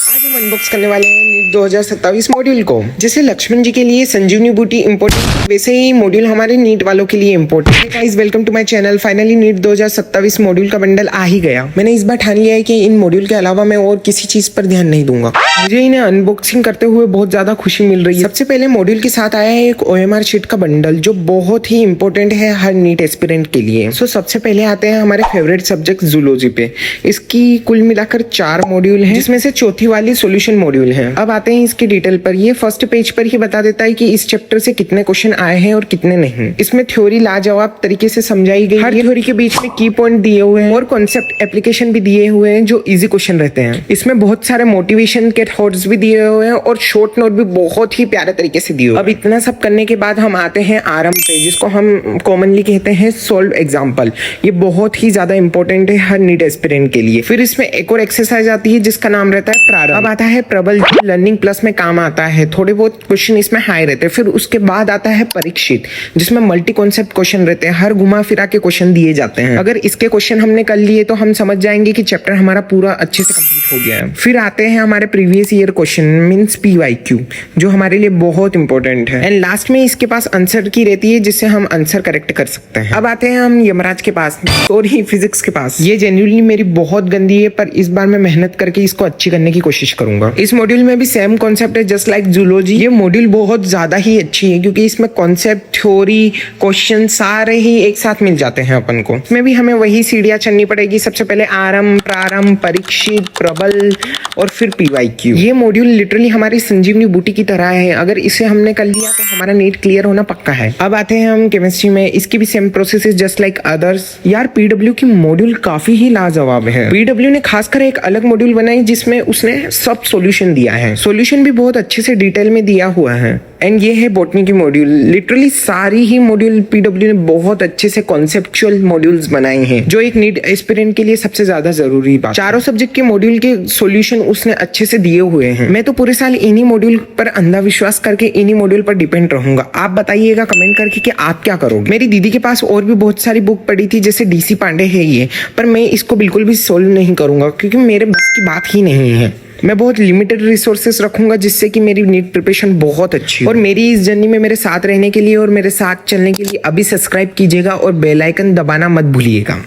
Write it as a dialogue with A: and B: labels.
A: आज हम अनबॉक्स करने वाले हैं नीट 2027 मॉड्यूल को। जैसे लक्ष्मण जी के लिए संजीवनी बूटी इम्पोर्टेंट, वैसे ही मॉड्यूल हमारे नीट वालों के लिए इम्पोर्टेंट है। Guys welcome to my channel. Finally NEET 2027 module का बंडल आ ही गया। मैंने इस बार ठान लिया है कि इन मॉड्यूल के अलावा मैं और किसी चीज पर ध्यान नहीं दूंगा। मुझे इन्हें अनबॉक्सिंग करते हुए बहुत ज्यादा खुशी मिल रही है। सबसे पहले मॉड्यूल के साथ आया है एक OMR शीट का बंडल, जो बहुत ही इंपॉर्टेंट है हर नीट एस्पिरेंट के लिए। सो सबसे पहले आते हैं हमारे फेवरेट सब्जेक्ट जूलॉजी पे। इसकी कुल मिलाकर 4 मॉड्यूल हैं, जिसमें से चौथी वाली सॉल्यूशन मॉड्यूल है। अब आते हैं इसकी डिटेल पर। ये फर्स्ट पेज पर ही बता देता है कि इस चैप्टर से कितने क्वेश्चन आए हैं और कितने नहीं। इसमें थ्योरी लाजवाब तरीके से समझाई गई। हर थ्योरी के बीच में की पॉइंट दिए हुए हैं और कॉन्सेप्ट एप्लीकेशन भी दिए हुए हैं जो इजी क्वेश्चन रहते हैं। इसमें बहुत सारे मोटिवेशन के थॉट्स भी दिए हुए हैं और शॉर्ट नोट भी बहुत ही प्यारे तरीके से दिए हुए हैं। अब इतना सब करने के बाद हम आते हैं आरंभ पे, जिसको हम कॉमनली कहते हैं सॉल्व एग्जाम्पल। ये बहुत ही ज्यादा इंपॉर्टेंट है हर नीट एस्पिरेंट के लिए। फिर इसमें एक और एक्सरसाइज आती है जिसका नाम रहता है प्रारंभ। अब आता है प्रबल, जो लर्निंग प्लस में काम आता है। थोड़े बहुत क्वेश्चन इसमें हाई रहते हैं। फिर उसके बाद आता है परीक्षित, जिसमें मल्टी कॉन्सेप्ट क्वेश्चन रहते हैं। हर घुमा फिरा के क्वेश्चन दिए जाते हैं। अगर इसके क्वेश्चन हमने कर लिए तो हम समझ जाएंगे कि चैप्टर हमारा पूरा अच्छे से कंप्लीट हो गया है। फिर आते हैं हमारे previous year question, means PYQ, जो हमारे लिए बहुत इंपॉर्टेंट है। एंड लास्ट में इसके पास आंसर की रहती है, जिससे हम आंसर करेक्ट कर सकते हैं। अब आते हैं हम यमराज के पास, सॉरी फिजिक्स के पास। ये जेन्युइनली मेरी बहुत गंदी है, पर इस बार मैं मेहनत करके इसको अच्छी करने की कोशिश करूंगा। इस मॉड्यूल में भी सेम कॉन्सेप्ट है जस्ट लाइक जूलॉजी। ये मॉड्यूल बहुत ज्यादा ही अच्छी है क्योंकि इसमें कॉन्सेप्ट, थ्योरी, क्वेश्चन सारे ही एक साथ मिल जाते हैं अपन को। इसमें भी हमें वही सीढ़ियां चढ़नी पड़ेगी। सबसे पहले आरंभ, प्रारंभ, परीक्षित, प्रबल और फिर PYQ। ये मॉड्यूल लिटरली हमारी संजीवनी बूटी की तरह है। अगर इसे हमने कर लिया तो हमारा नीट क्लियर होना पक्का है। अब आते हैं हम केमिस्ट्री में। इसकी भी same process just like others. यार PW की मॉड्यूल काफी ही लाजवाब है। PW ने खासकर एक अलग मॉड्यूल बनाई जिसमें उसने सब सॉल्यूशन दिया है। सॉल्यूशन भी बहुत अच्छे से डिटेल में दिया हुआ है। एंड ये है बॉटनी की मॉड्यूल। लिटरली सारी ही मॉड्यूल PW ने बहुत अच्छे से कॉन्सेप्चुअल मॉड्यूल्स बनाए हैं, जो एक नीट एस्पिरेंट के लिए सबसे ज्यादा जरूरी बात। चारों सब्जेक्ट के मॉड्यूल के सॉल्यूशन उसने अच्छे से दिए हुए हैं। मैं तो पूरे साल इन्हीं मॉड्यूल पर अंधा विश्वास करके इन्हीं मॉड्यूल पर डिपेंड रहूंगा। आप बताइएगा कमेंट करके कि आप क्या करोगे। मेरी दीदी के पास और भी बहुत सारी बुक पड़ी थी, जैसे DC पांडे है ये, पर मैं इसको बिल्कुल भी सोल्व नहीं करूंगा क्योंकि मेरे बस की बात ही नहीं है। मैं बहुत लिमिटेड रिसोर्सेस रखूंगा जिससे कि मेरी नीट प्रिपरेशन बहुत अच्छी हो। और मेरी इस जर्नी में मेरे साथ रहने के लिए और मेरे साथ चलने के लिए अभी सब्सक्राइब कीजिएगा और बेल आइकन दबाना मत भूलिएगा।